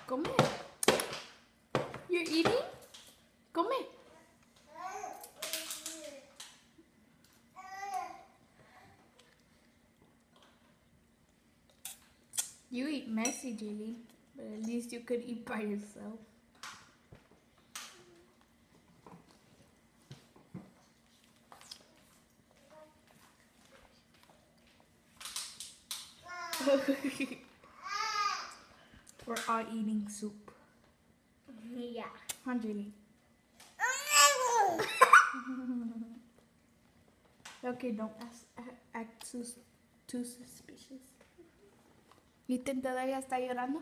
Come. You're eating? Come. You eat messy, Jaylee, but at least you could eat by yourself. We're all eating soup. Yeah. Huh, Jaylee? Okay, don't act too suspicious. ¿Y todavía está llorando?